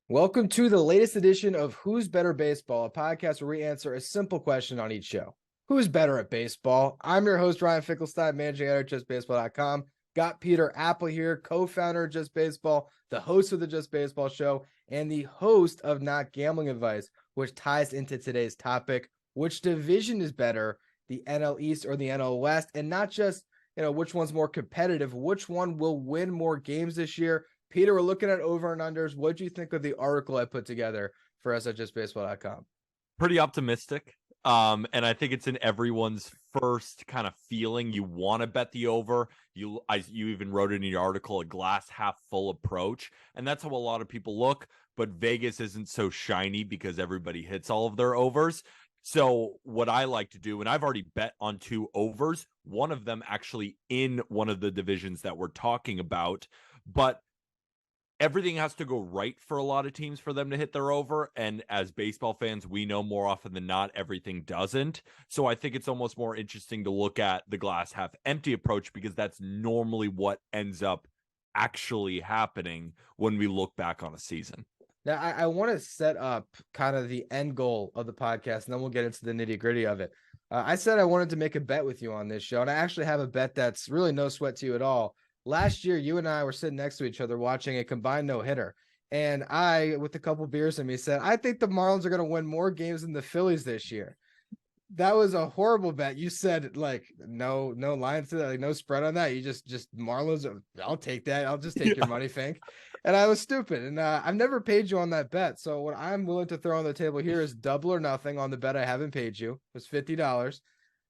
Welcome to the latest edition of Who's Better Baseball, a podcast where we answer a simple question on each show. Who's better at baseball? I'm your host, Ryan Finkelstein, managing editor at JustBaseball.com. Got Peter Appel here, co-founder of Just Baseball, the host of the Just Baseball show, and the host of Not Gambling Advice, which ties into today's topic. Which division is better, the NL East or the NL West? And not just, which one's more competitive, which one will win more games this year? Peter, we're looking at over and unders. What do you think of the article I put together for us at justbaseball.com? Pretty optimistic. And I think it's in everyone's first kind of feeling. You want to bet the over. You even wrote it in your article, a glass half full approach. And that's how a lot of people look. But Vegas isn't so shiny because everybody hits all of their overs. So what I like to do, and I've already bet on 2 overs, one of them actually in one of the divisions that we're talking about. But everything has to go right for a lot of teams for them to hit their over. And as baseball fans, we know more often than not, everything doesn't. So I think it's almost more interesting to look at the glass half empty approach, because that's normally what ends up actually happening when we look back on a season. Now, I want to set up kind of the end goal of the podcast, and then we'll get into the nitty gritty of it. I said I wanted to make a bet with you on this show, and I actually have a bet that's really no sweat to you at all. Last year, you and I were sitting next to each other watching a combined no-hitter, and I, with a couple beers in me, said, I think the Marlins are going to win more games than the Phillies this year. That was a horrible bet. You said, like, no lines to that, like, no spread on that. You just Marlins, I'll take that. I'll just take your money, Fink. And I was stupid, and I've never paid you on that bet. So what I'm willing to throw on the table here is double or nothing on the bet I haven't paid you. It was $50.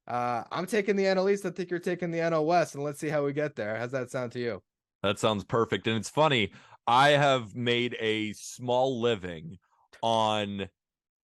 I'm taking the NL East. I think you're taking the NL West, and let's see how we get there. How's that sound to you? That sounds perfect. And it's funny, I have made a small living on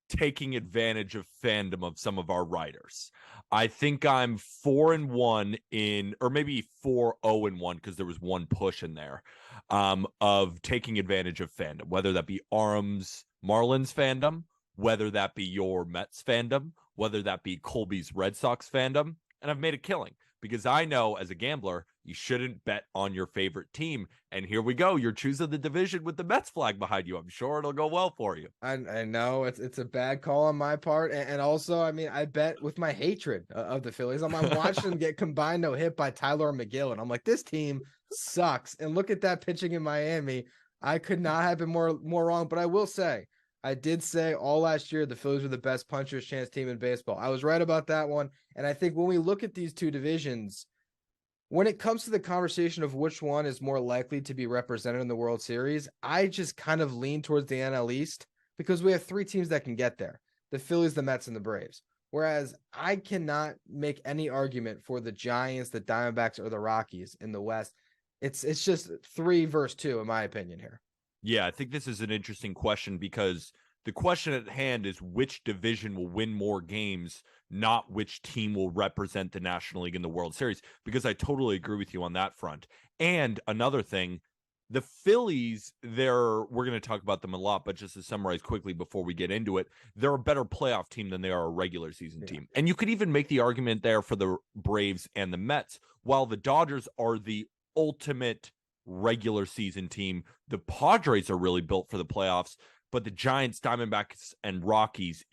taking advantage of fandom of some of our writers. I think I'm 4-1 in, or maybe 4-0-1, because there was one push in there, of taking advantage of fandom, whether that be Arm's Marlins fandom, whether that be your Mets fandom, whether that be Colby's Red Sox fandom. And I've made a killing, because I know as a gambler, you shouldn't bet on your favorite team. And here we go. You're choosing the division with the Mets flag behind you. I'm sure it'll go well for you. I know it's a bad call on my part. And also, I mean, I bet with my hatred of the Phillies. I'm watching them get combined no hit by Tyler McGill. And I'm like, this team sucks. And look at that pitching in Miami. I could not have been more wrong. But I will say, I did say all last year the Phillies were the best puncher's chance team in baseball. I was right about that one. And I think when we look at these two divisions, when it comes to the conversation of which one is more likely to be represented in the World Series, I just kind of lean towards the NL East, because we have 3 teams that can get there: the Phillies, the Mets, and the Braves. Whereas I cannot make any argument for the Giants, the Diamondbacks, or the Rockies in the West. It's just 3 versus 2, in my opinion here. Yeah, I think this is an interesting question, because the question at hand is which division will win more games, not which team will represent the National League in the World Series, because I totally agree with you on that front. And another thing, the Phillies, we're going to talk about them a lot, but just to summarize quickly before we get into it, they're a better playoff team than they are a regular season team. And you could even make the argument there for the Braves and the Mets, while the Dodgers are the ultimate regular season team. The Padres are really built for the playoffs, but the Giants, Diamondbacks, and Rockies,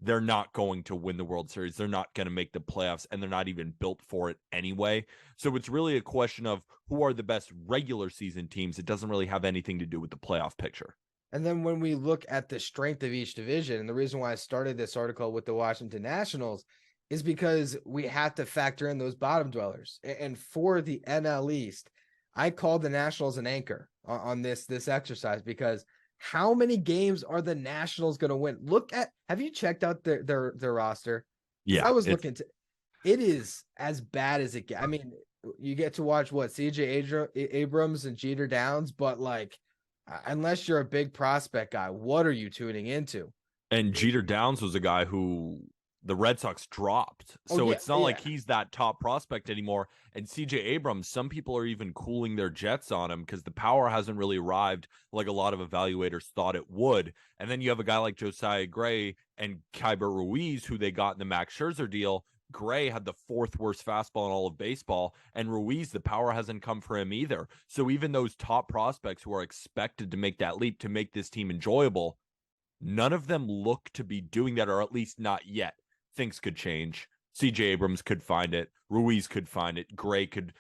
they're not going to win the World Series. They're not going to make the playoffs, and they're not even built for it anyway. So it's really a question of who are the best regular season teams. It doesn't really have anything to do with the playoff picture. And then when we look at the strength of each division, and the reason why I started this article with the Washington Nationals is because we have to factor in those bottom dwellers. And for the NL East, I called the Nationals an anchor on this exercise, because how many games are the Nationals going to win? Have you checked out their roster? Yeah. I was looking to, it is as bad as it gets. I mean, you get to watch CJ Abrams and Jeter Downs, but like, unless you're a big prospect guy, what are you tuning into? And Jeter Downs was a guy who the Red Sox dropped. So it's not like he's that top prospect anymore. And CJ Abrams, some people are even cooling their jets on him because the power hasn't really arrived like a lot of evaluators thought it would. And then you have a guy like Josiah Gray and Kyber Ruiz, who they got in the Max Scherzer deal, Gray had the fourth worst fastball in all of baseball, and Ruiz, the power hasn't come for him either. So even those top prospects who are expected to make that leap to make this team enjoyable, none of them look to be doing that, or at least not yet. Things could change. CJ Abrams could find it. Ruiz could find it. Gray could,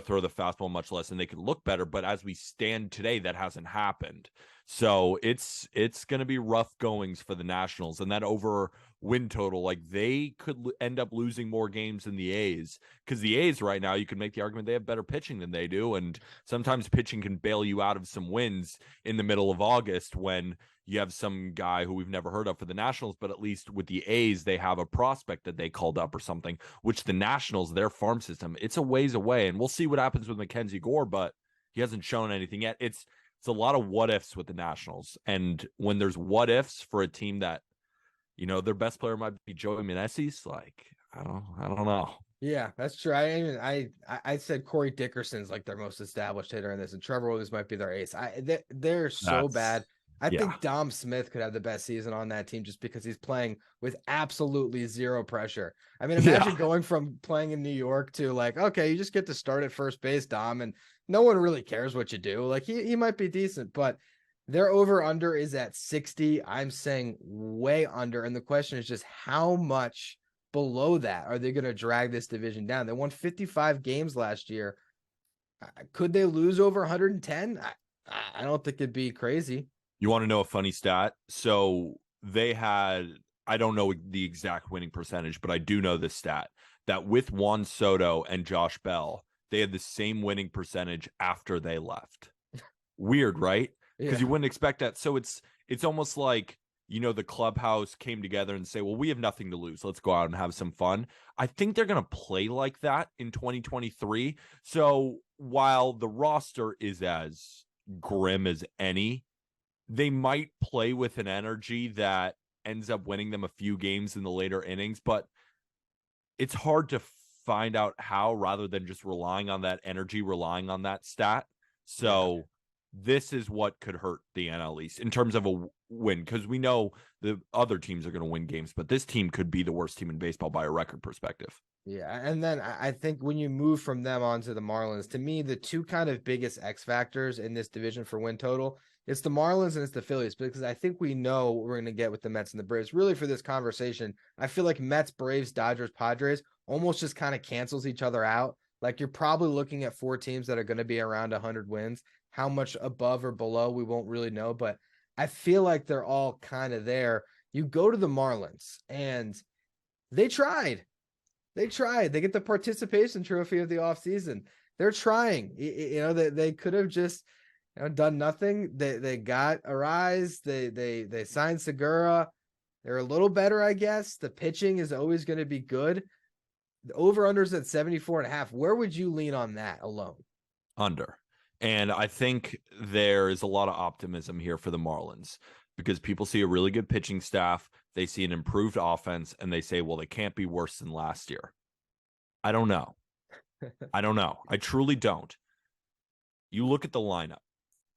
throw the fastball much less and they could look better. But as we stand today, that hasn't happened. So it's going to be rough goings for the Nationals. And that over win total, like they could end up losing more games than the A's, because the A's right now, you can make the argument they have better pitching than they do. And sometimes pitching can bail you out of some wins in the middle of August when you have some guy who we've never heard of for the Nationals, but at least with the A's, they have a prospect that they called up or something, which the Nationals, their farm system, it's a ways away. And we'll see what happens with Mackenzie Gore, but he hasn't shown anything yet. It's a lot of what ifs with the Nationals. And when there's what ifs for a team that, their best player might be Joey Meneses, like, I don't know. Yeah, that's true. I said Corey Dickerson's like their most established hitter in this, and Trevor Williams might be their ace. They're so bad. I think Dom Smith could have the best season on that team just because he's playing with absolutely zero pressure. I mean, imagine going from playing in New York to like, okay, you just get to start at first base, Dom, and no one really cares what you do. Like he might be decent, but their over under is at 60. I'm saying way under. And the question is just how much below that are they going to drag this division down? They won 55 games last year. Could they lose over 110? I don't think it'd be crazy. You want to know a funny stat? So they had, I don't know the exact winning percentage, but I do know this stat that with Juan Soto and Josh Bell, they had the same winning percentage after they left. Weird, right? Because you wouldn't expect that. So it's almost like, the clubhouse came together and say, well, we have nothing to lose. Let's go out and have some fun. I think they're going to play like that in 2023. So while the roster is as grim as any, they might play with an energy that ends up winning them a few games in the later innings, but it's hard to find out how rather than just relying on that energy, relying on that stat. So this is what could hurt the NL East in terms of a win, because we know the other teams are going to win games, but this team could be the worst team in baseball by a record perspective. Yeah, and then I think when you move from them onto the Marlins, to me, the two kind of biggest X factors in this division for win total, it's the Marlins and it's the Phillies, because I think we know what we're going to get with the Mets and the Braves. Really, for this conversation, I feel like Mets, Braves, Dodgers, Padres almost just kind of cancels each other out. Like you're probably looking at four teams that are going to be around 100 wins. How much above or below, we won't really know, but I feel like they're all kind of there. You go to the Marlins, and they tried. They get the participation trophy of the offseason. They're trying. They could have just done nothing. They got a rise. They signed Segura. They're a little better, I guess. The pitching is always going to be good. The over-under's at 74.5. Where would you lean on that alone? Under. And I think there is a lot of optimism here for the Marlins because people see a really good pitching staff. They see an improved offense and they say, well, they can't be worse than last year. I don't know. I truly don't. You look at the lineup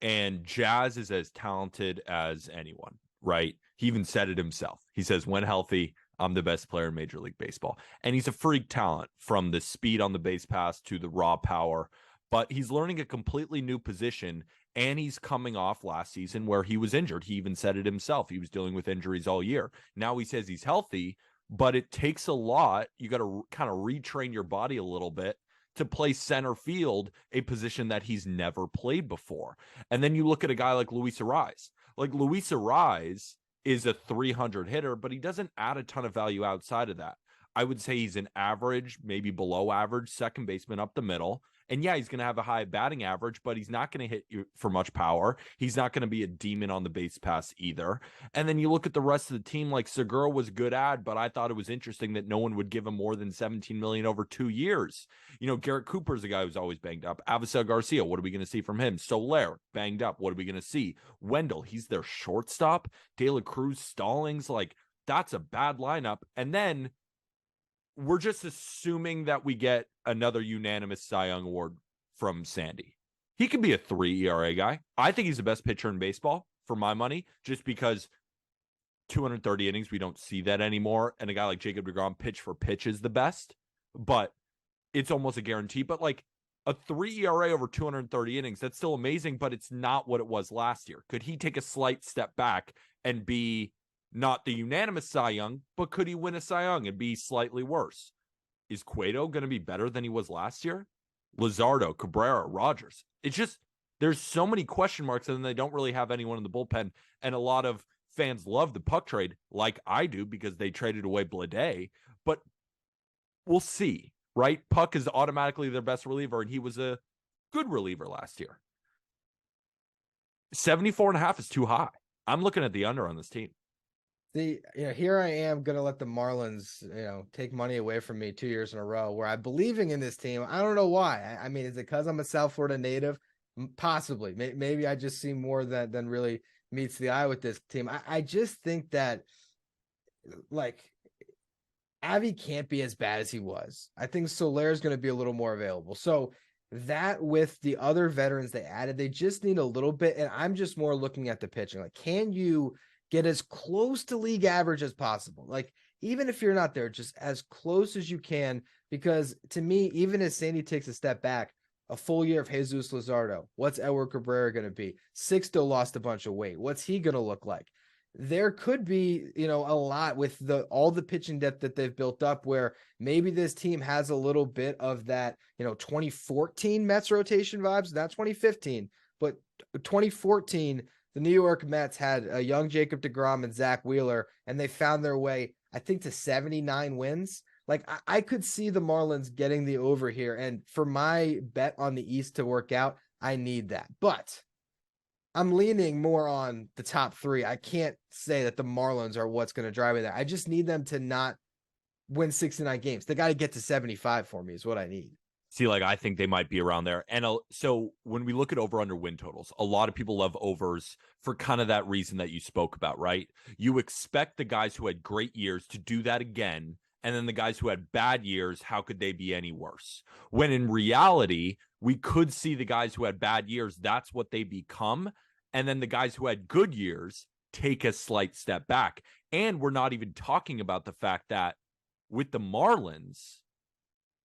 and Jazz is as talented as anyone, right? He even said it himself. He says, when healthy, I'm the best player in Major League Baseball. And he's a freak talent, from the speed on the base pass to the raw power. But he's learning a completely new position, and he's coming off last season where he was injured. He even said it himself. He was dealing with injuries all year. Now he says he's healthy, but it takes a lot. You got to kind of retrain your body a little bit to play center field, a position that he's never played before. And then you look at a guy like Luis Arraez. Like Luis Arraez is a 300 hitter, but he doesn't add a ton of value outside of that. I would say he's an average, maybe below average second baseman up the middle. And yeah, he's going to have a high batting average, but he's not going to hit you for much power. He's not going to be a demon on the base pass either. And then you look at the rest of the team, like Segura was good at, but I thought it was interesting that no one would give him more than $17 million over 2 years. Garrett Cooper's a guy who's always banged up. Avisel Garcia, what are we going to see from him? Soler, banged up. What are we going to see? Wendell, he's their shortstop. De La Cruz, Stallings, like that's a bad lineup. And then we're just assuming that we get another unanimous Cy Young award from Sandy. He could be a 3 ERA guy. I think he's the best pitcher in baseball for my money, just because 230 innings, we don't see that anymore. And a guy like Jacob deGrom, pitch for pitch is the best, but it's almost a guarantee. But like a 3 ERA over 230 innings, that's still amazing, but it's not what it was last year. Could he take a slight step back and be not the unanimous Cy Young, but could he win a Cy Young and be slightly worse? Is Cueto going to be better than he was last year? Luzardo, Cabrera, Rogers. It's just, there's so many question marks, and then they don't really have anyone in the bullpen. And a lot of fans love the Puck trade, like I do, because they traded away Blade. But we'll see, right? Puck is automatically their best reliever, and he was a good reliever last year. 74.5 is too high. I'm looking at the under on this team. See, here I am going to let the Marlins, take money away from me 2 years in a row where I'm believing in this team. I don't know why. I mean, is it because I'm a South Florida native? Possibly. Maybe I just see more than really meets the eye with this team. I just think that, like, Avi can't be as bad as he was. I think Soler is going to be a little more available. So that with the other veterans they added, they just need a little bit. And I'm just more looking at the pitching. Like, can you get as close to league average as possible? Like, even if you're not there, just as close as you can, because to me, even as Sandy takes a step back, a full year of Jesus Luzardo, what's Edward Cabrera going to be? Sixto lost a bunch of weight. What's he going to look like? There could be, a lot with all the pitching depth that they've built up where maybe this team has a little bit of that, 2014 Mets rotation vibes, not 2015, but 2014, the New York Mets had a young Jacob deGrom and Zach Wheeler, and they found their way, I think, to 79 wins. Like, I could see the Marlins getting the over here. And for my bet on the East to work out, I need that. But I'm leaning more on the top three. I can't say that the Marlins are what's going to drive me there. I just need them to not win 69 games. They got to get to 75 for me is what I need. See, like, I think they might be around there. And so when we look at over-under win totals, a lot of people love overs for kind of that reason that you spoke about, right? You expect the guys who had great years to do that again. And then the guys who had bad years, how could they be any worse? When in reality, we could see the guys who had bad years, that's what they become. And then the guys who had good years take a slight step back. And we're not even talking about the fact that with the Marlins,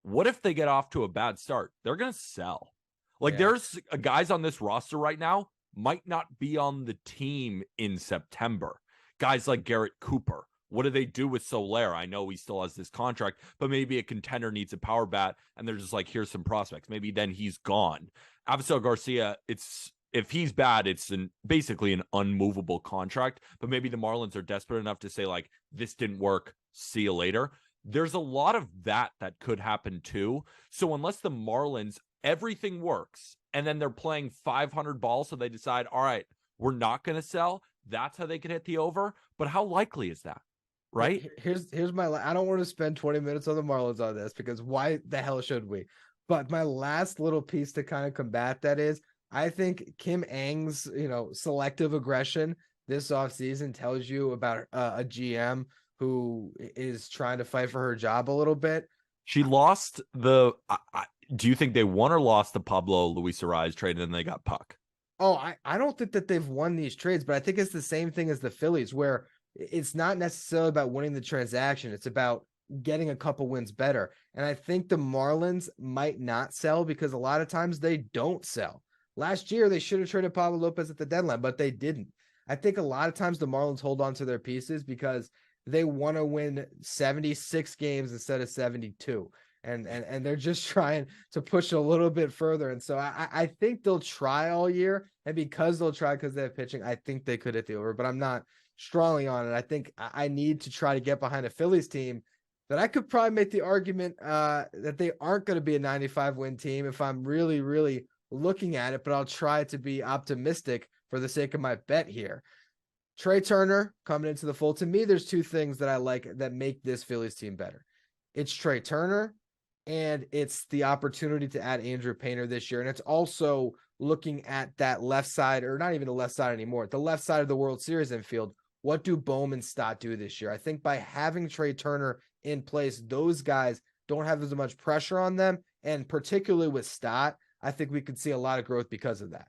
what if they get off to a bad start? They're going to sell. Like, there's guys on this roster right now might not be on the team in September. Guys like Garrett Cooper. What do they do with Soler? I know he still has this contract, but maybe a contender needs a power bat, and they're just like, here's some prospects. Maybe then he's gone. Avisel Garcia, if he's bad, it's basically an unmovable contract, but maybe the Marlins are desperate enough to say, like, this didn't work, see you later. There's a lot of that could happen too. So unless the Marlins, everything works, and then they're playing 500 balls, so they decide, all right, we're not going to sell, that's how they can hit the over. But how likely is that? Right? Here's my, I don't want to spend 20 minutes on the Marlins on this because why the hell should we? But my last little piece to kind of combat that is, I think Kim Ng's, selective aggression this offseason tells you about a GM who is trying to fight for her job a little bit. She lost do you think they won or lost the Pablo Luis Arraez trade and then they got Puck? Oh, I don't think that they've won these trades, but I think it's the same thing as the Phillies where it's not necessarily about winning the transaction. It's about getting a couple wins better. And I think the Marlins might not sell because a lot of times they don't sell. Last year, they should have traded Pablo Lopez at the deadline, but they didn't. I think a lot of times the Marlins hold on to their pieces because they want to win 76 games instead of 72. And they're just trying to push a little bit further. And so I think they'll try all year. And because they'll try because they have pitching, I think they could hit the over, but I'm not strongly on it. I think I need to try to get behind a Phillies team that I could probably make the argument that they aren't going to be a 95 win team if I'm really, really looking at it, but I'll try to be optimistic for the sake of my bet here. Trey Turner coming into the fold. To me, there's two things that I like that make this Phillies team better. It's Trey Turner, and it's the opportunity to add Andrew Painter this year. And it's also looking at that left side, or not even the left side anymore, the left side of the World Series infield. What do Bohm and Stott do this year? I think by having Trey Turner in place, those guys don't have as much pressure on them. And particularly with Stott, I think we could see a lot of growth because of that.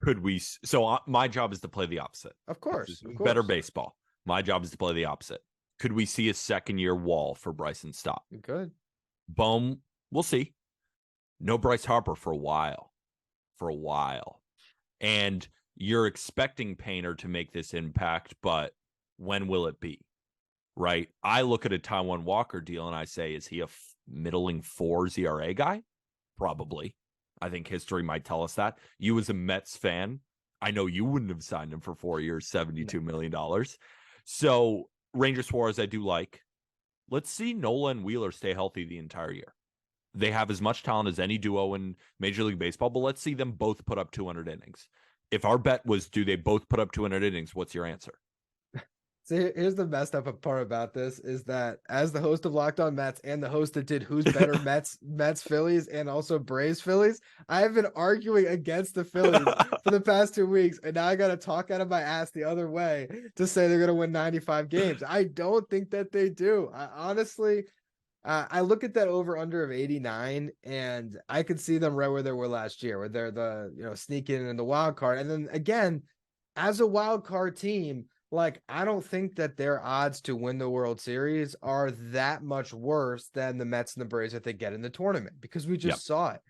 Could we? So my job is to play the opposite. Of course. Better baseball. My job is to play the opposite. Could we see a second-year wall for Bryson Stott? Good. Bohm, we'll see. No Bryce Harper for a while. And you're expecting Painter to make this impact, but when will it be? Right? I look at a Taijuan Walker deal and I say, is he a middling 4 ERA guy? Probably. I think history might tell us that. You as a Mets fan, I know you wouldn't have signed him for 4 years, $72 million. So Ranger Suarez, I do like. Let's see Nola and Wheeler stay healthy the entire year. They have as much talent as any duo in Major League Baseball, but let's see them both put up 200 innings. If our bet was, do they both put up 200 innings? What's your answer? So here's the messed up part about this is that as the host of Locked On Mets and the host that did Who's Better Mets Phillies and also Braves Phillies, I have been arguing against the Phillies for the past 2 weeks, and now I got to talk out of my ass the other way to say they're going to win 95 games. I don't think that they do. I look at that over under of 89, and I could see them right where they were last year, where they're sneaking in the wild card. And then again, as a wild card team, like, I don't think that their odds to win the World Series are that much worse than the Mets and the Braves that they get in the tournament, because we just saw it.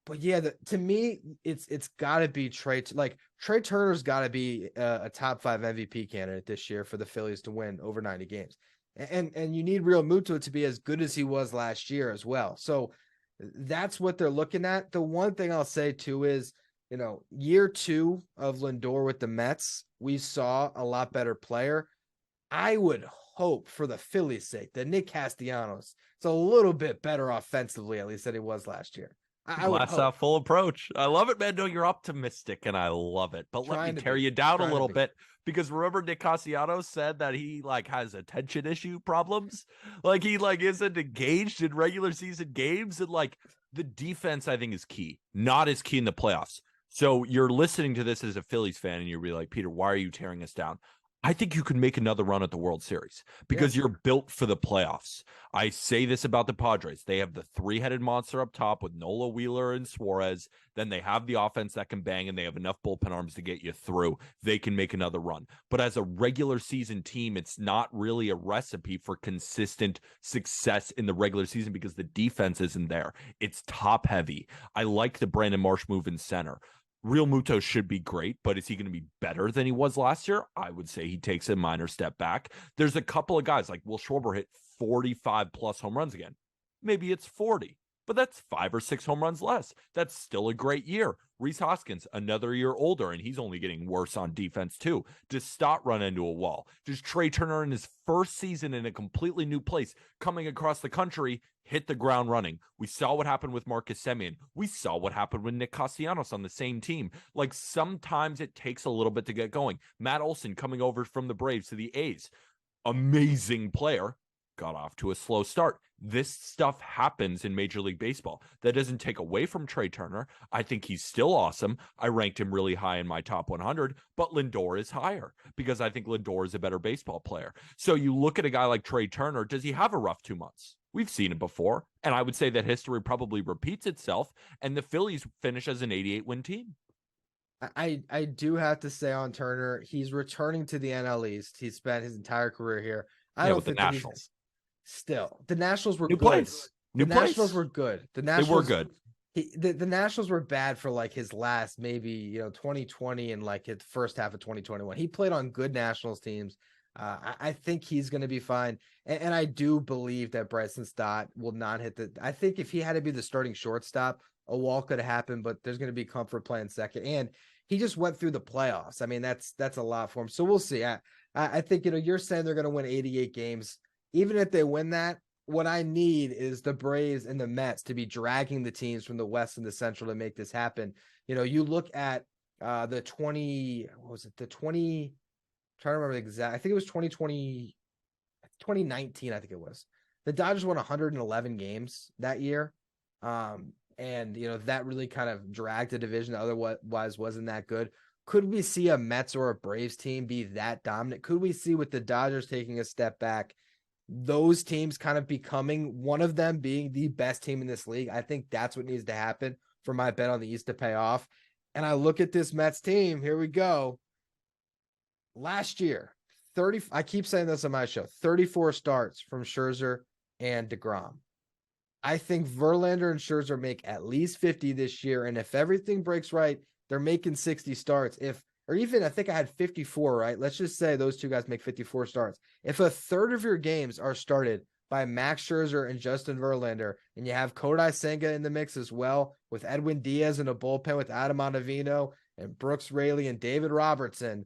But yeah, to me, it's got to be Trey Turner's got to be a top 5 MVP candidate this year for the Phillies to win over 90 games. And you need Real Muto to be as good as he was last year as well. So that's what they're looking at. The one thing I'll say too is, year 2 of Lindor with the Mets, we saw a lot better player. I would hope, for the Phillies' sake, that Nick Castellanos is a little bit better offensively, at least, than he was last year. Glass half full approach. I love it, man. No, you're optimistic, and I love it. But let me tear you down a little bit, because remember Nick Castellanos said that he has attention issue problems. He isn't engaged in regular season games, and the defense, I think, is key. Not as key in the playoffs. So you're listening to this as a Phillies fan, and you're really like, Peter, why are you tearing us down? I think you can make another run at the World Series because you're built for the playoffs. I say this about the Padres. They have the 3-headed monster up top with Nola, Wheeler, and Suarez. Then they have the offense that can bang, and they have enough bullpen arms to get you through. They can make another run. But as a regular season team, it's not really a recipe for consistent success in the regular season because the defense isn't there. It's top heavy. I like the Brandon Marsh move in center. Real Muto should be great, but is he going to be better than he was last year? I would say he takes a minor step back. There's a couple of guys like Will Schwarber hit 45 plus home runs again. Maybe it's 40, but that's 5 or 6 home runs less. That's still a great year. Rhys Hoskins, another year older, and he's only getting worse on defense too. Does Stott run into a wall? Does Trey Turner in his first season in a completely new place coming across the country hit the ground running? We saw what happened with Marcus Semien. We saw what happened with Nick Castellanos on the same team. Sometimes it takes a little bit to get going. Matt Olson coming over from the Braves to the A's. Amazing player. Got off to a slow start. This stuff happens in Major League Baseball. That doesn't take away from Trey Turner. I think he's still awesome. I ranked him really high in my top 100, but Lindor is higher because I think Lindor is a better baseball player. So you look at a guy like Trey Turner, does he have a rough 2 months? We've seen it before, and I would say that history probably repeats itself, and the Phillies finish as an 88-win team. I do have to say on Turner, he's returning to the NL East. He spent his entire career here. I don't think the Nationals. Still, the Nationals were New good. Place. The Nationals were good. The Nationals they were good. The Nationals were bad for his last maybe 2020 and his first half of 2021. He played on good Nationals teams. I think he's going to be fine, and I do believe that Bryson Stott will not hit I think if he had to be the starting shortstop, a wall could have happened, but there's going to be comfort playing second, and he just went through the playoffs. I mean, that's a lot for him. So we'll see. I think you're saying they're going to win 88 games. Even if they win that, what I need is the Braves and the Mets to be dragging the teams from the West and the Central to make this happen. You look at the 20, what was it? The 20, trying to remember the exact, I think it was 2020, 2019, I think it was. The Dodgers won 111 games that year. And that really kind of dragged the division that otherwise wasn't that good. Could we see a Mets or a Braves team be that dominant? Could we see, with the Dodgers taking a step back, those teams kind of becoming, one of them being the best team in this league? I think that's what needs to happen for my bet on the East to pay off. And I look at this Mets team. Here we go. Last year, 30. I keep saying this on my show, 34 starts from Scherzer and DeGrom. I think Verlander and Scherzer make at least 50 this year. And if everything breaks right, they're making 60 starts. Or even I think I had 54, right? Let's just say those two guys make 54 starts. If a third of your games are started by Max Scherzer and Justin Verlander, and you have Kodai Senga in the mix as well, with Edwin Diaz in a bullpen with Adam Ottavino and Brooks Raley and David Robertson,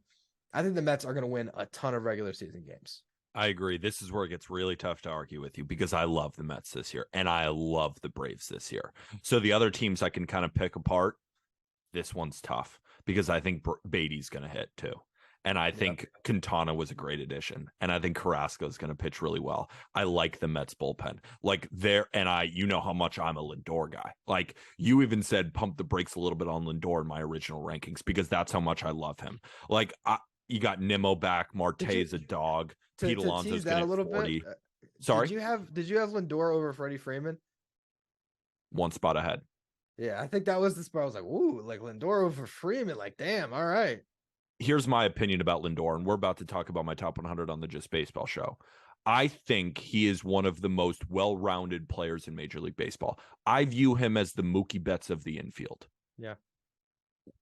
I think the Mets are going to win a ton of regular season games. I agree. This is where it gets really tough to argue with you because I love the Mets this year and I love the Braves this year. So the other teams I can kind of pick apart. This one's tough because I think Beatty's going to hit too. And I think Quintana was a great addition. And I think Carrasco is going to pitch really well. I like the Mets bullpen. Like you know how much I'm a Lindor guy. Like you even said, pump the brakes a little bit on Lindor in my original rankings because that's how much I love him. Like you got Nimmo back. Marte is a dog. Pete Alonso's going to hit 40. Bit, Sorry? Did you have Lindor over Freddie Freeman? One spot ahead. Yeah, I think that was the spot. I was like, ooh, like Lindor over Freeman. Like, damn, all right. Here's my opinion about Lindor, and we're about to talk about my top 100 on the Just Baseball show. I think he is one of the most well-rounded players in Major League Baseball. I view him as the Mookie Betts of the infield. Yeah.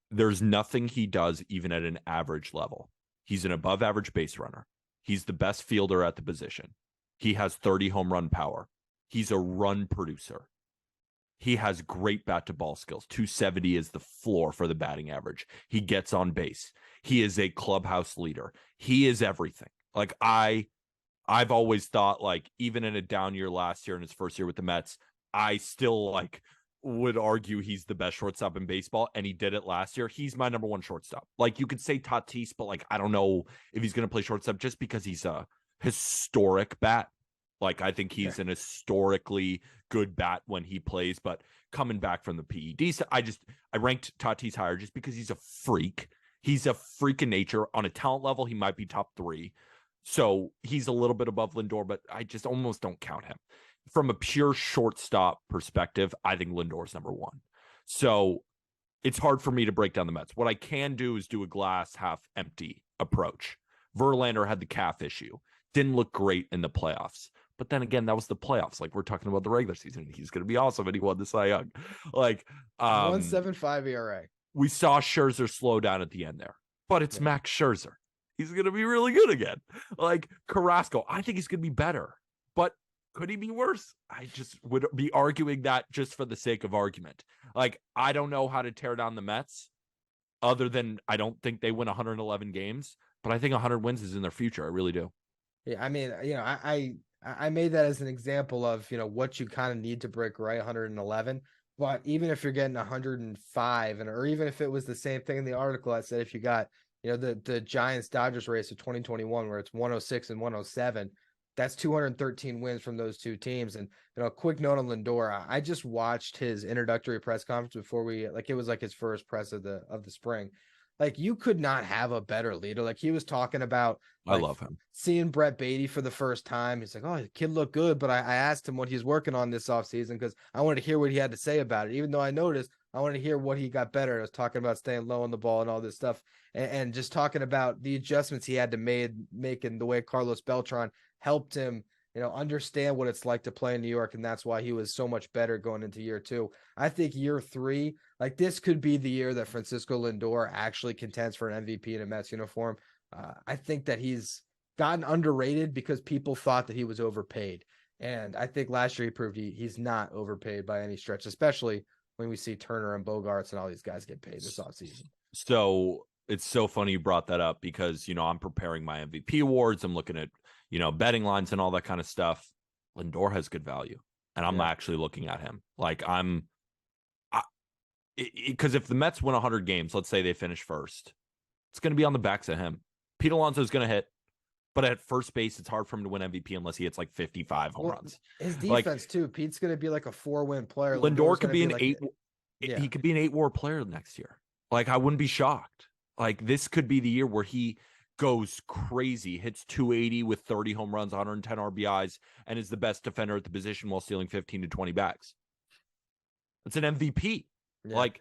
There's nothing he does even at an average level. He's an above-average base runner. He's the best fielder at the position. He has 30 home run power. He's a run producer. He has great bat-to-ball skills. 270 is the floor for the batting average. He gets on base. He is a clubhouse leader. He is everything. Like I've always thought, like even in a down year last year in his first year with the Mets, I still like would argue he's the best shortstop in baseball, and he did it last year. He's my number one shortstop. Like you could say Tatis, but like I don't know if he's going to play shortstop just because he's a historic bat. Like I think he's an historically good bat when he plays, but coming back from the PEDs, I ranked Tatis higher just because he's a freak. He's a freak in nature. On a talent level, he might be top 3. So he's a little bit above Lindor, but I just almost don't count him. From a pure shortstop perspective, I think Lindor's number 1. So it's hard for me to break down the Mets. What I can do is do a glass half empty approach. Verlander had the calf issue. Didn't look great in the playoffs. But then again, that was the playoffs. Like we're talking about the regular season. He's going to be awesome, and he won the Cy Young. Like 1.75 ERA. We saw Scherzer slow down at the end there, but it's Max Scherzer. He's going to be really good again. Like Carrasco, I think he's going to be better, but could he be worse? I just would be arguing that just for the sake of argument. Like I don't know how to tear down the Mets, other than I don't think they win 111 games, but I think 100 wins is in their future. I really do. Yeah, I mean, I made that as an example of, what you kind of need to break right, 111. But even if you're getting 105, or even if it was the same thing in the article, I said if you got, the Giants-Dodgers race of 2021 where it's 106 and 107, that's 213 wins from those two teams. And, a quick note on Lindor, I just watched his introductory press conference before it was like his first press of the spring. Like you could not have a better leader. Like he was talking about, I love him, seeing Brett Beatty for the first time. He's like, oh, the kid looked good. But I asked him what he's working on this offseason because I wanted to hear what he had to say about it. Even though I noticed, I wanted to hear what he got better. I was talking about staying low on the ball and all this stuff. And just talking about the adjustments he had to make in the way Carlos Beltran helped him, understand what it's like to play in New York. And that's why he was so much better going into year 2. I think year 3, like this could be the year that Francisco Lindor actually contends for an MVP in a Mets uniform. I think that he's gotten underrated because people thought that he was overpaid. And I think last year he proved he's not overpaid by any stretch, especially when we see Turner and Bogarts and all these guys get paid this offseason. So it's so funny you brought that up because, I'm preparing my MVP awards. I'm looking at, betting lines and all that kind of stuff. Lindor has good value. And I'm actually looking at him. Like because if the Mets win 100 games, let's say they finish first, it's going to be on the backs of him. Pete Alonso is going to hit, but at first base, it's hard for him to win MVP unless he hits like 55 home runs. His defense too. Pete's going to be like a 4-win player. Lindor could be an 8. He could be an 8-WAR player next year. Like I wouldn't be shocked. Like this could be the year where he goes crazy, hits 280 with 30 home runs, 110 RBIs, and is the best defender at the position while stealing 15 to 20 bags. It's an MVP. Yeah. Like,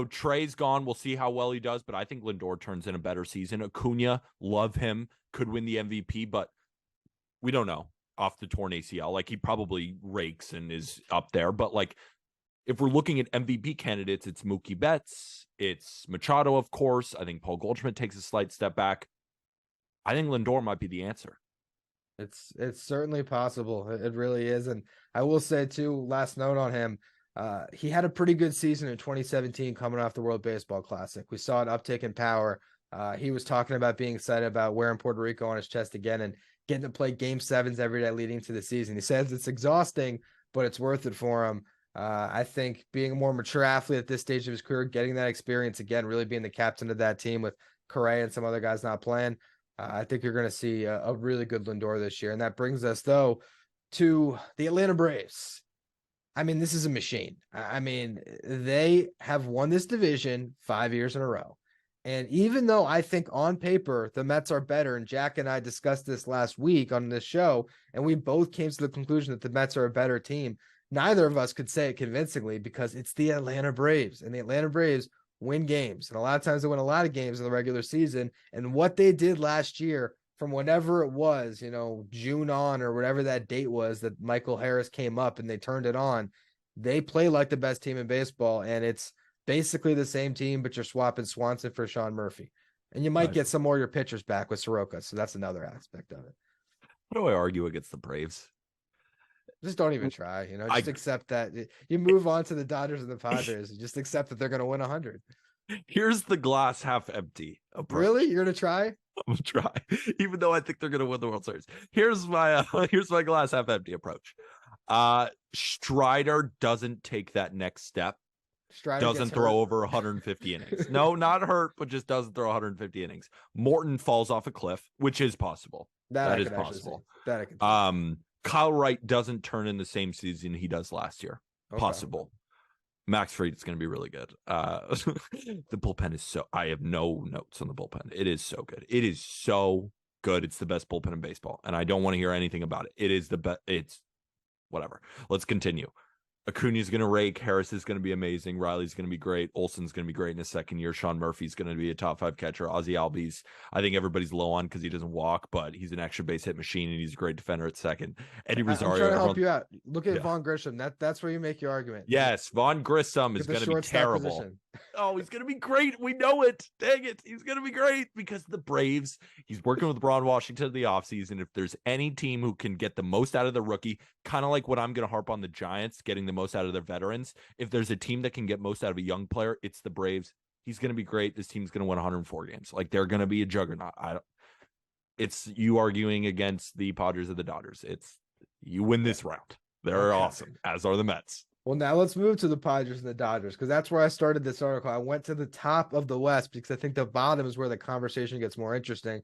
Trey's gone. We'll see how well he does, but I think Lindor turns in a better season. Acuna, love him, could win the MVP, but we don't know off the torn ACL. Like, he probably rakes and is up there, but like, if we're looking at MVP candidates, it's Mookie Betts, it's Machado, of course. I think Paul Goldschmidt takes a slight step back. I think Lindor might be the answer. It's certainly possible. It really is. And I will say too, last note on him, he had a pretty good season in 2017 coming off the World Baseball Classic. We saw an uptick in power. He was talking about being excited about wearing Puerto Rico on his chest again and getting to play game sevens every day leading to the season. He says it's exhausting, but it's worth it for him. I think being a more mature athlete at this stage of his career, getting that experience again, really being the captain of that team with Correa and some other guys not playing, I think you're going to see a really good Lindor this year. And that brings us, though, to the Atlanta Braves. I mean, this is a machine. I mean, they have won this division 5 years in a row. And even though I think on paper the Mets are better, and Jack and I discussed this last week on this show, and we both came to the conclusion that the Mets are a better team, neither of us could say it convincingly because it's the Atlanta Braves, and the Atlanta Braves win games. And a lot of times they win a lot of games in the regular season. And what they did last year, from whenever it was, June on or whatever that date was that Michael Harris came up and they turned it on, they play like the best team in baseball. And it's basically the same team, but you're swapping Swanson for Sean Murphy. And you might get some more of your pitchers back with Soroka. So that's another aspect of it. How do I argue against the Braves? Just don't even try, just accept that you move on to the Dodgers and the Padres. Just accept that they're going to win 100. Here's the glass half empty approach. Really? You're going to try? I'm going to try, even though I think they're going to win the World Series. Here's my glass half empty approach. Strider doesn't take that next step. Strider doesn't throw over 150 innings. No, not hurt, but just doesn't throw 150 innings. Morton falls off a cliff, which is possible. That is possible. That I can see. Kyle Wright doesn't turn in the same season he does last year. Okay. Possible. Max Fried is going to be really good. The bullpen is I have no notes on the bullpen. It is so good. It is so good. It's the best bullpen in baseball. And I don't want to hear anything about it. It is the best. It's whatever. Let's continue. Acuna's going to rake. Harris is going to be amazing. Riley's going to be great. Olson's going to be great in his second year. Sean Murphy's going to be a top 5 catcher. Ozzie Albies, I think everybody's low on because he doesn't walk, but he's an extra base hit machine and he's a great defender at second. Eddie Rosario. I'm trying to help you out. Look at Vaughn Grissom. That's where you make your argument. Yes, Vaughn Grissom is going to be terrible. Oh, he's going to be great. We know it. Dang it. He's going to be great because the Braves, he's working with Ron Washington in the offseason. If there's any team who can get the most out of the rookie, kind of like what I'm going to harp on the Giants, getting the most out of their veterans. If there's a team that can get most out of a young player, it's the Braves. He's going to be great. This team's going to win 104 games. Like, they're going to be a juggernaut. It's you arguing against the Padres or the Dodgers. It's you win this round. They're awesome, as are the Mets. Well, now let's move to the Padres and the Dodgers, because that's where I started this article. I went to the top of the West because I think the bottom is where the conversation gets more interesting.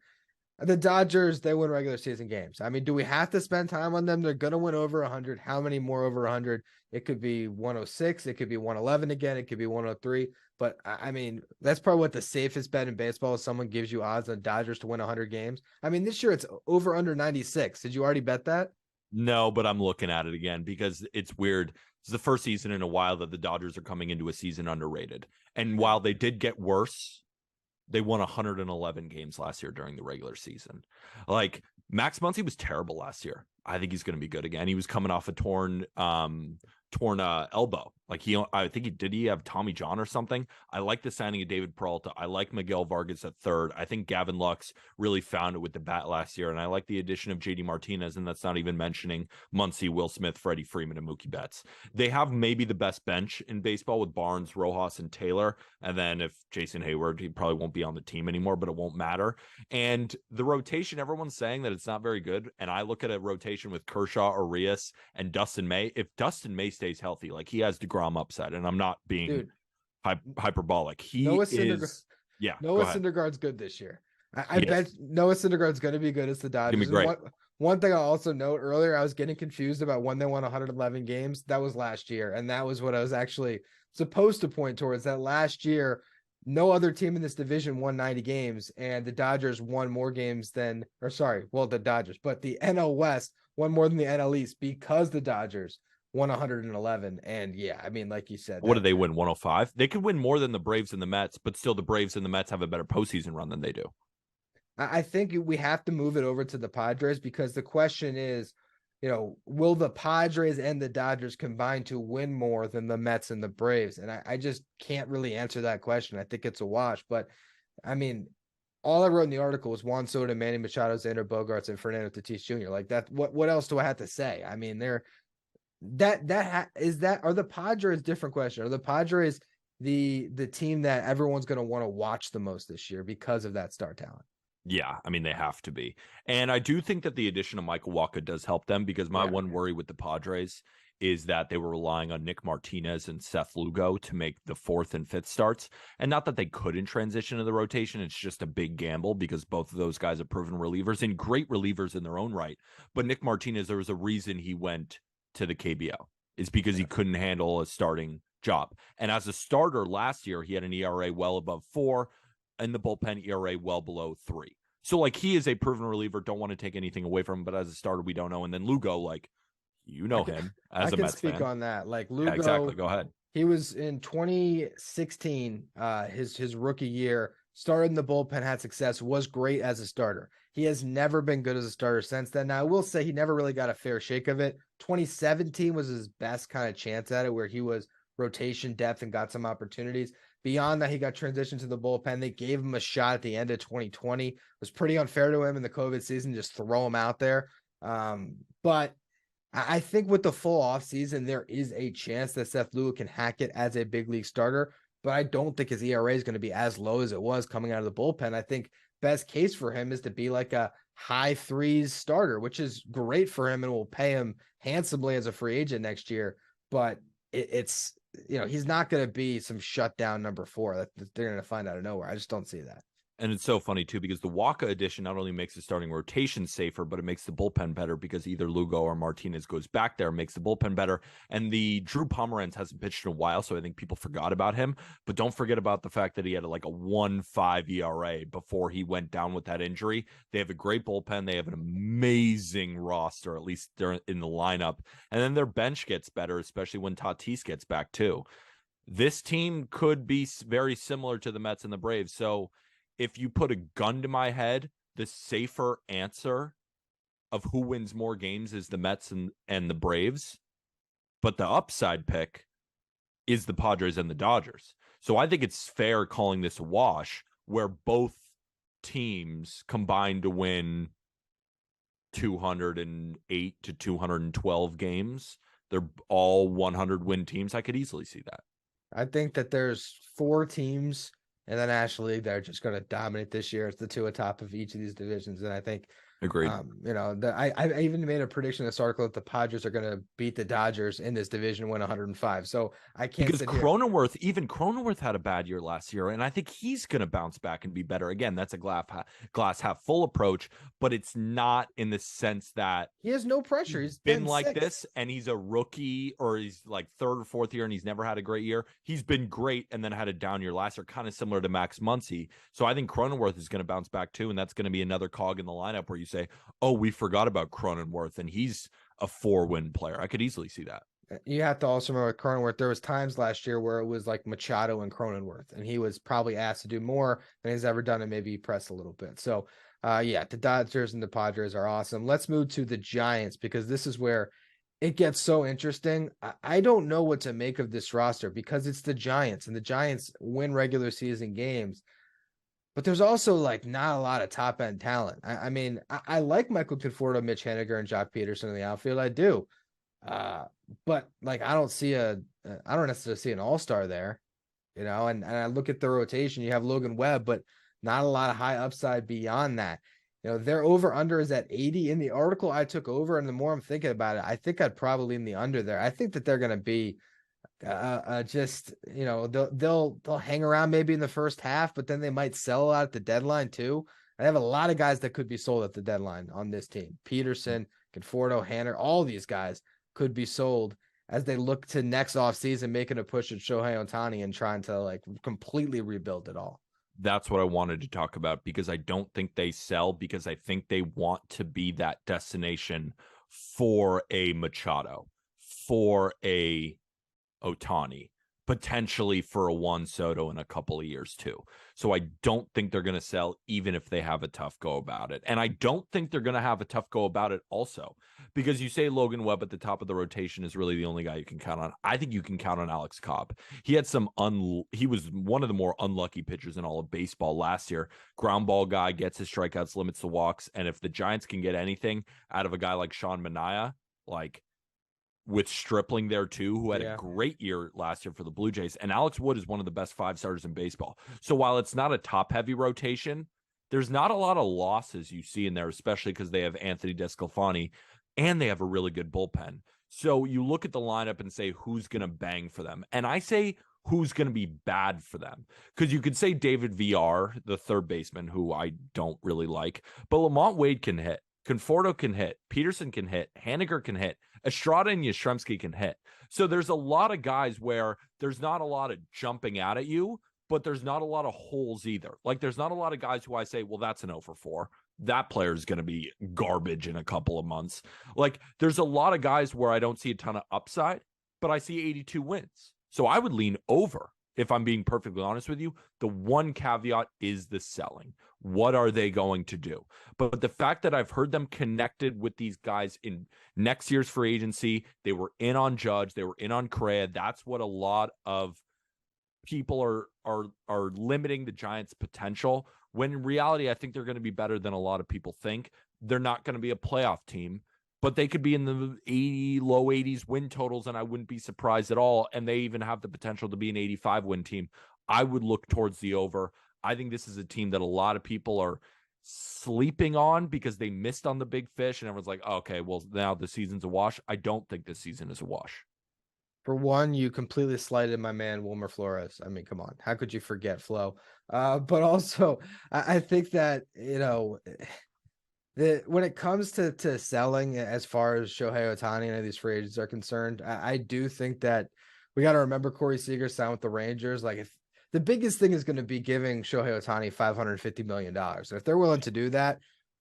The Dodgers, they win regular season games. I mean, do we have to spend time on them? They're going to win over 100. How many more over 100? It could be 106. It could be 111 again. It could be 103. But, I mean, that's probably what the safest bet in baseball is. Someone gives you odds on Dodgers to win 100 games. I mean, this year it's over under 96. Did you already bet that? No, but I'm looking at it again because it's weird. It's the first season in a while that the Dodgers are coming into a season underrated. And while they did get worse, they won 111 games last year during the regular season. Like, Max Muncy was terrible last year. I think he's going to be good again. He was coming off a torn elbow. Like, did he have Tommy John or something? I like the signing of David Peralta. I like Miguel Vargas at third. I think Gavin Lux really found it with the bat last year. And I like the addition of JD Martinez. And that's not even mentioning Muncy, Will Smith, Freddie Freeman, and Mookie Betts. They have maybe the best bench in baseball with Barnes, Rojas, and Taylor. And then if Jason Hayward, he probably won't be on the team anymore, but it won't matter. And the rotation, everyone's saying that it's not very good. And I look at a rotation with Kershaw, Arias, and Dustin May. If Dustin May stays healthy, like, he has DeGrom upside, and I'm not being hyperbolic. Noah Syndergaard's good this year. I bet Noah Syndergaard's going to be good as the Dodgers. One thing I'll also note earlier, I was getting confused about when they won 111 games. That was last year, and that was what I was actually supposed to point towards. That last year, no other team in this division won 90 games, and the Dodgers won more games than, the Dodgers, but the NL West won more than the NL East because the Dodgers won 111. And yeah, I mean, like you said, What do that they win? 105? They could win more than the Braves and the Mets, but still the Braves and the Mets have a better postseason run than they do. I think we have to move it over to the Padres because the question is, will the Padres and the Dodgers combine to win more than the Mets and the Braves? And I just can't really answer that question. I think it's a wash. But I mean, all I wrote in the article was Juan Soto, Manny Machado, Xander Bogaerts, and Fernando Tatis Jr. Like that. What else do I have to say? I mean, are the Padres different question? Are the Padres the team that everyone's going to want to watch the most this year because of that star talent? Yeah, I mean, they have to be. And I do think that the addition of Michael Wacha does help them because my one worry with the Padres is that they were relying on Nick Martinez and Seth Lugo to make the fourth and fifth starts. And not that they couldn't transition to the rotation. It's just a big gamble because both of those guys are proven relievers and great relievers in their own right. But Nick Martinez, there was a reason he went to the KBO. It's because he couldn't handle a starting job. And as a starter last year, he had an ERA well above 4. And the bullpen ERA well below 3. So, like, he is a proven reliever. Don't want to take anything away from him, but as a starter, we don't know. And then Lugo, like, him as a Mets fan. I can speak on that. Like, Lugo, yeah, exactly. Go ahead. He was in 2016, his rookie year, started in the bullpen, had success, was great as a starter. He has never been good as a starter since then. Now, I will say he never really got a fair shake of it. 2017 was his best kind of chance at it, where he was rotation depth and got some opportunities. Beyond that, he got transitioned to the bullpen. They gave him a shot at the end of 2020. It was pretty unfair to him in the COVID season, just throw him out there. But I think with the full offseason, there is a chance that Seth Lugo can hack it as a big league starter. But I don't think his ERA is going to be as low as it was coming out of the bullpen. I think best case for him is to be like a high 3s starter, which is great for him and will pay him handsomely as a free agent next year. But it's he's not going to be some shutdown number 4 that they're going to find out of nowhere. I just don't see that. And it's so funny, too, because the Wacha addition not only makes the starting rotation safer, but it makes the bullpen better because either Lugo or Martinez goes back there, makes the bullpen better. And the Drew Pomeranz hasn't pitched in a while, so I think people forgot about him. But don't forget about the fact that he had like a 1.5 ERA before he went down with that injury. They have a great bullpen. They have an amazing roster, at least they're in the lineup. And then their bench gets better, especially when Tatis gets back, too. This team could be very similar to the Mets and the Braves. So if you put a gun to my head, the safer answer of who wins more games is the Mets and the Braves. But the upside pick is the Padres and the Dodgers. So I think it's fair calling this a wash where both teams combine to win 208 to 212 games. They're all 100 win teams. I could easily see that. I think that there's 4 teams in the National League that are just going to dominate this year. It's the 2 atop of each of these divisions. And I think, agreed. I even made a prediction in this article that the Padres are going to beat the Dodgers in this division, win 105. So I can't, because Cronenworth had a bad year last year, and I think he's going to bounce back and be better. Again, that's a glass half full approach, but it's not in the sense that he has no pressure. He's been like this, and he's a rookie, or he's like 3rd or 4th year, and he's never had a great year. He's been great, and then had a down year last year, kind of similar to Max Muncy. So I think Cronenworth is going to bounce back too, and that's going to be another cog in the lineup where you say, oh, we forgot about Cronenworth, and he's a 4-win player. I could easily see that. You have to also remember with Cronenworth, there was times last year where it was like Machado and Cronenworth, and he was probably asked to do more than he's ever done, and maybe he pressed a little bit. So, the Dodgers and the Padres are awesome. Let's move to the Giants because this is where it gets so interesting. I don't know what to make of this roster because it's the Giants, and the Giants win regular season games. But there's also like not a lot of top end talent. I mean, I like Michael Conforto, Mitch Haniger, and Jock Peterson in the outfield. I do. But like I don't necessarily see an all-star there, and I look at the rotation, you have Logan Webb, but not a lot of high upside beyond that. Their over under is at 80 in the article I took over. And the more I'm thinking about it, I think I'd probably lean the under there. I think that they're going to be they'll hang around maybe in the first half, but then they might sell out at the deadline too. I have a lot of guys that could be sold at the deadline on this team. Peterson, Conforto, Hanner, all these guys could be sold as they look to next offseason, making a push at Shohei Ohtani and trying to like completely rebuild it all. That's what I wanted to talk about because I don't think they sell because I think they want to be that destination for a Machado, for a Ohtani, potentially for a Juan Soto in a couple of years too. So I don't think they're going to sell even if they have a tough go about it. And I don't think they're going to have a tough go about it also because you say Logan Webb at the top of the rotation is really the only guy you can count on. I think you can count on Alex Cobb. He had he was one of the more unlucky pitchers in all of baseball last year. Ground ball guy, gets his strikeouts, limits the walks. And if the Giants can get anything out of a guy like Sean Manaea, like with Stripling there too, who had a great year last year for the Blue Jays. And Alex Wood is one of the best 5-starters in baseball. So while it's not a top-heavy rotation, there's not a lot of losses you see in there, especially because they have Anthony DeSclafani and they have a really good bullpen. So you look at the lineup and say, who's going to bang for them? And I say, who's going to be bad for them? Because you could say David VR, the third baseman, who I don't really like, but Lamont Wade can hit. Conforto can hit. Peterson can hit. Haniger can hit. Estrada and Yastrzemski can hit. So there's a lot of guys where there's not a lot of jumping out at you, but there's not a lot of holes either. Like there's not a lot of guys who I say, well, that's an 0 for 4. That player is going to be garbage in a couple of months. Like there's a lot of guys where I don't see a ton of upside, but I see 82 wins. So I would lean over. If I'm being perfectly honest with you, the one caveat is the selling. What are they going to do? But the fact that I've heard them connected with these guys in next year's free agency, they were in on Judge, they were in on Correa. That's what a lot of people are limiting the Giants' potential. When in reality, I think they're going to be better than a lot of people think. They're not going to be a playoff team, but they could be in the low 80s win totals, and I wouldn't be surprised at all. And they even have the potential to be an 85 win team. I would look towards the over. I think this is a team that a lot of people are sleeping on because they missed on the big fish, and everyone's like, oh, okay, well, now the season's a wash. I don't think this season is a wash. For one, you completely slighted my man, Wilmer Flores. I mean, come on. How could you forget Flo? But also, I think that, when it comes to selling as far as Shohei Ohtani and these free agents are concerned, I do think that we got to remember Corey Seager signed with the Rangers. Like, if the biggest thing is going to be giving Shohei Ohtani $550 million. And if they're willing to do that,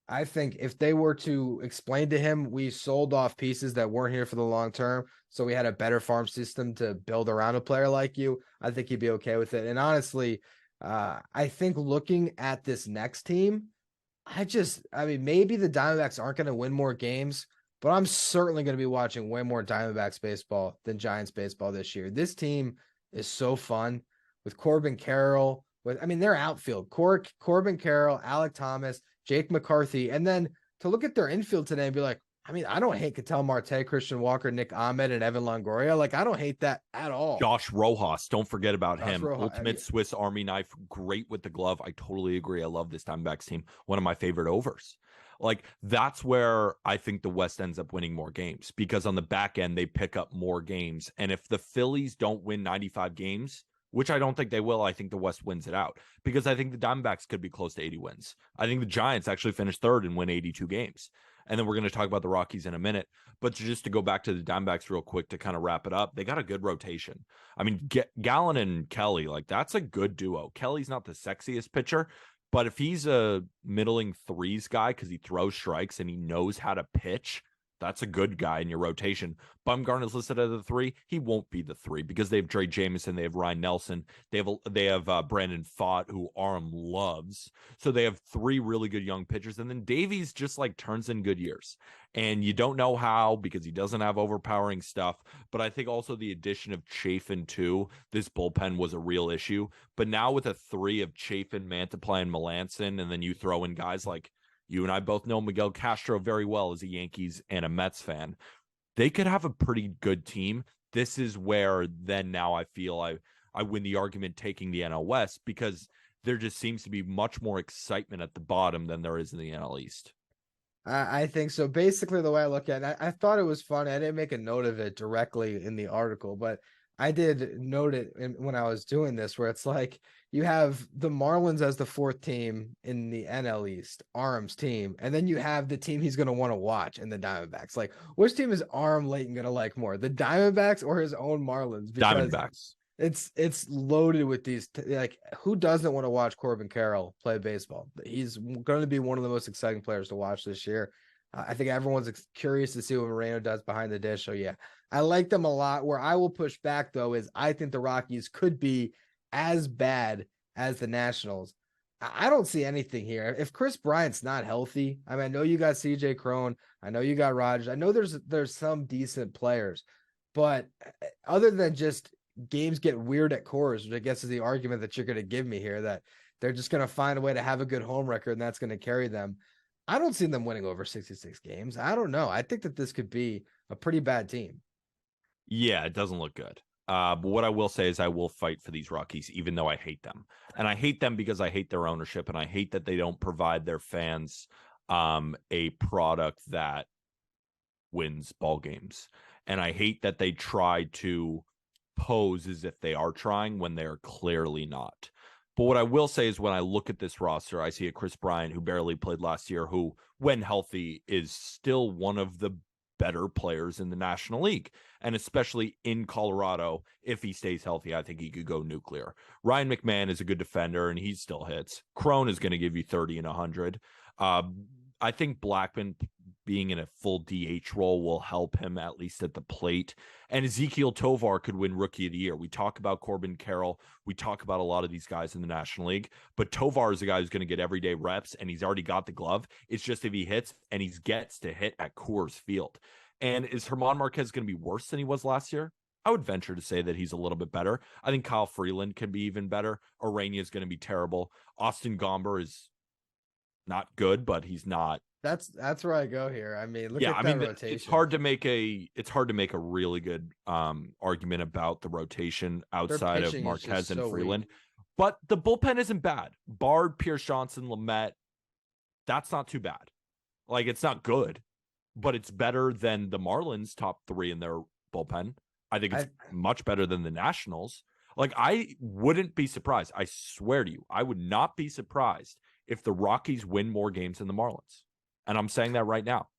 I think if they were to explain to him, we sold off pieces that weren't here for the long term, so we had a better farm system to build around a player like you, I think he'd be okay with it. And honestly, I think looking at this next team, maybe the Diamondbacks aren't going to win more games, but I'm certainly going to be watching way more Diamondbacks baseball than Giants baseball this year. This team is so fun with Corbin Carroll. Their outfield, Corbin Carroll, Alec Thomas, Jake McCarthy, and then to look at their infield today and be like, I don't hate Ketel Marte, Christian Walker, Nick Ahmed, and Evan Longoria. Like, I don't hate that at all. Josh Rojas, don't forget about him. Ultimate Swiss Army knife, great with the glove. I totally agree. I love this Diamondbacks team. One of my favorite overs. Like, that's where I think the West ends up winning more games because on the back end, they pick up more games. And if the Phillies don't win 95 games, which I don't think they will, I think the West wins it out because I think the Diamondbacks could be close to 80 wins. I think the Giants actually finish third and win 82 games. And then we're going to talk about the Rockies in a minute. But just to go back to the Diamondbacks real quick to kind of wrap it up, they got a good rotation. Gallen and Kelly, like that's a good duo. Kelly's not the sexiest pitcher, but if he's a middling threes guy because he throws strikes and he knows how to pitch, that's a good guy in your rotation. Bumgarner's listed as the 3. He won't be the 3 because they have Trey Jameson, they have Ryan Nelson, they have Brandon Pfaadt, who Aram loves. So they have 3 really good young pitchers, and then Davies just like turns in good years. And you don't know how because he doesn't have overpowering stuff. But I think also the addition of Chafin too, this bullpen was a real issue. But now with a 3 of Chafin, Mantiply, and Melanson, and then you throw in guys like you and I both know Miguel Castro very well as a Yankees and a Mets fan. They could have a pretty good team. This is where then now I feel I win the argument taking the NL West because there just seems to be much more excitement at the bottom than there is in the NL East. I think so. Basically, the way I look at it, I thought it was funny. I didn't make a note of it directly in the article, but I did note it when I was doing this, where it's like you have the Marlins as the 4th team in the NL East, Aram's team, and then you have the team he's going to want to watch in the Diamondbacks. Like, which team is Aram Layton going to like more, the Diamondbacks or his own Marlins? Because Diamondbacks. It's loaded with these. Like, who doesn't want to watch Corbin Carroll play baseball? He's going to be one of the most exciting players to watch this year. I think everyone's curious to see what Moreno does behind the dish. So yeah, I like them a lot. Where I will push back though is I think the Rockies could be as bad as the Nationals. I don't see anything here. If Chris Bryant's not healthy, I mean, I know you got CJ Cron, I know you got Rogers, I know there's some decent players, but other than just games get weird at Coors, which I guess is the argument that you're going to give me here, that they're just going to find a way to have a good home record and that's going to carry them. I don't see them winning over 66 games. I don't know. I think that this could be a pretty bad team. Yeah, it doesn't look good. But what I will say is I will fight for these Rockies, even though I hate them. And I hate them because I hate their ownership, and I hate that they don't provide their fans a product that wins ball games. And I hate that they try to pose as if they are trying when they're clearly not. But what I will say is when I look at this roster, I see a Chris Bryant who barely played last year, who, when healthy, is still one of the better players in the National League. And especially in Colorado, if he stays healthy, I think he could go nuclear. Ryan McMahon is a good defender, and he still hits. Cron is going to give you 30 and 100. I think Blackmon being in a full DH role will help him at least at the plate. And Ezekiel Tovar could win Rookie of the Year. We talk about Corbin Carroll. We talk about a lot of these guys in the National League. But Tovar is a guy who's going to get everyday reps, and he's already got the glove. It's just if he hits, and he gets to hit at Coors Field. And is German Marquez going to be worse than he was last year? I would venture to say that he's a little bit better. I think Kyle Freeland can be even better. Urania is going to be terrible. Austin Gomber is not good, but he's not. That's where I go here. I mean, look at that rotation. It's hard to make a really good argument about the rotation outside of Marquez and so Freeland. Weak. But the bullpen isn't bad. Bard, Pierce Johnson, Lamet, that's not too bad. Like, it's not good, but it's better than the Marlins' top 3 in their bullpen. I think it's much better than the Nationals. Like, I wouldn't be surprised. I swear to you, I would not be surprised if the Rockies win more games than the Marlins. And I'm saying that right now.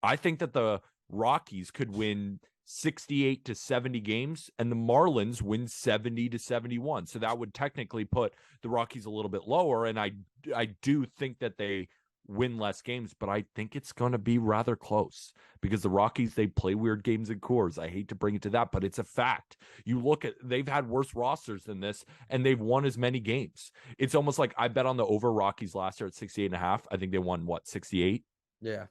I think that the Rockies could win 68 to 70 games and the Marlins win 70 to 71. So that would technically put the Rockies a little bit lower. And I do think that they win less games, but I think it's going to be rather close because the Rockies, they play weird games in Coors. I hate to bring it to that, but it's a fact. You look at, they've had worse rosters than this and they've won as many games. It's almost like I bet on the over Rockies last year at 68.5. I think they won 68. Yeah.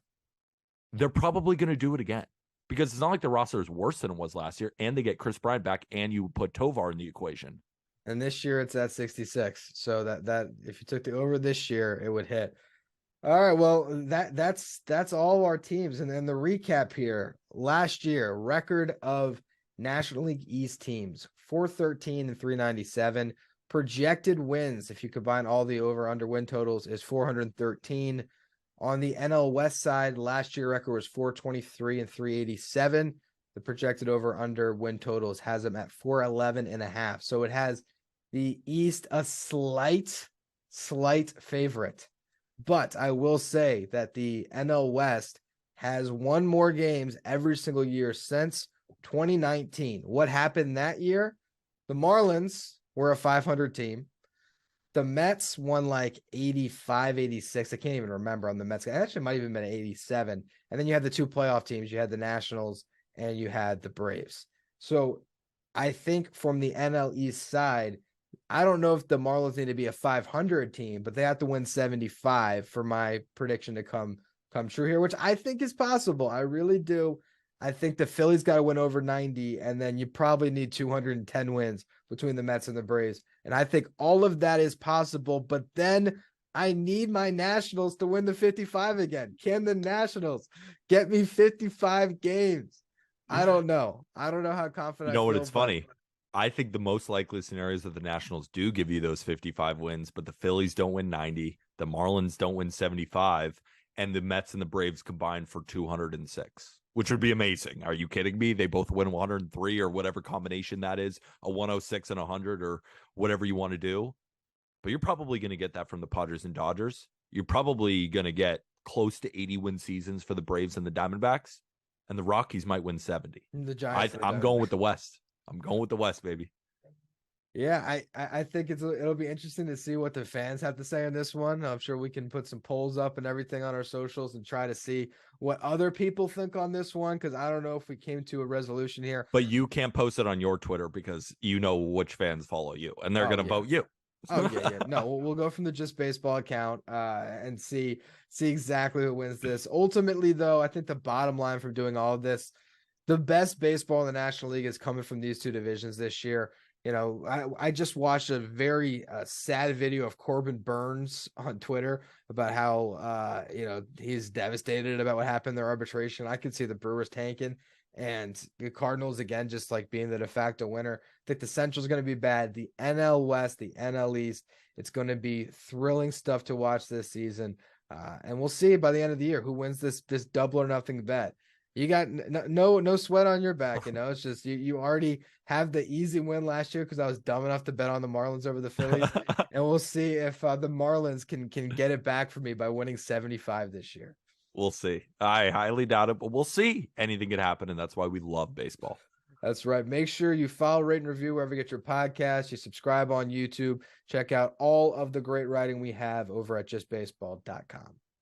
They're probably going to do it again because it's not like the roster is worse than it was last year and they get Chris Bryant back and you put Tovar in the equation. And this year it's at 66. So that if you took the over this year, it would hit. All right, well, that's all our teams. And then the recap here. Last year, record of National League East teams, 413 and 397. Projected wins, if you combine all the over-under win totals, is 413. On the NL West side, last year record was 423 and 387. The projected over-under win totals has them at 411 and a half. So it has the East a slight favorite. But I will say that the NL West has won more games every single year since 2019. What happened that year? The Marlins were a 500 team. The Mets won like 85, 86. I can't even remember on the Mets. It actually might have even been 87. And then you had the 2 playoff teams. You had the Nationals and you had the Braves. So I think from the NL East side, I don't know if the Marlins need to be a 500 team, but they have to win 75 for my prediction to come true here, which I think is possible. I really do. I think the Phillies got to win over 90, and then you probably need 210 wins between the Mets and the Braves. And I think all of that is possible, but then I need my Nationals to win the 55 again. Can the Nationals get me 55 games? I don't know. I don't know how confident I feel, it's funny. I think the most likely scenario is that the Nationals do give you those 55 wins, but the Phillies don't win 90, the Marlins don't win 75, and the Mets and the Braves combine for 206, which would be amazing. Are you kidding me? They both win 103 or whatever combination that is, a 106 and 100 or whatever you want to do. But you're probably going to get that from the Padres and Dodgers. You're probably going to get close to 80 win seasons for the Braves and the Diamondbacks, and the Rockies might win 70. The Giants. I'm going with the West. I'm going with the West, baby. Yeah, I think it'll be interesting to see what the fans have to say on this one. I'm sure we can put some polls up and everything on our socials and try to see what other people think on this one, because I don't know if we came to a resolution here. But you can't post it on your Twitter because you know which fans follow you and they're Oh going to yeah. vote you. Oh yeah. No, we'll go from the Just Baseball account and see exactly who wins this. Ultimately, though, I think the bottom line from doing all of this, the best baseball in the National League is coming from these two divisions this year. You know, I just watched a very sad video of Corbin Burns on Twitter about how he's devastated about what happened in their arbitration. I could see the Brewers tanking and the Cardinals again just like being the de facto winner. I think the Central's going to be bad. The NL West, the NL East, it's going to be thrilling stuff to watch this season. And we'll see by the end of the year who wins this double or nothing bet. You got no sweat on your back, you know. It's just you already have the easy win last year because I was dumb enough to bet on the Marlins over the Phillies, and we'll see if the Marlins can get it back for me by winning 75 this year. We'll see. I highly doubt it, but we'll see. Anything could happen, and that's why we love baseball. That's right. Make sure you follow, rate, and review wherever you get your podcast. You subscribe on YouTube. Check out all of the great writing we have over at justbaseball.com.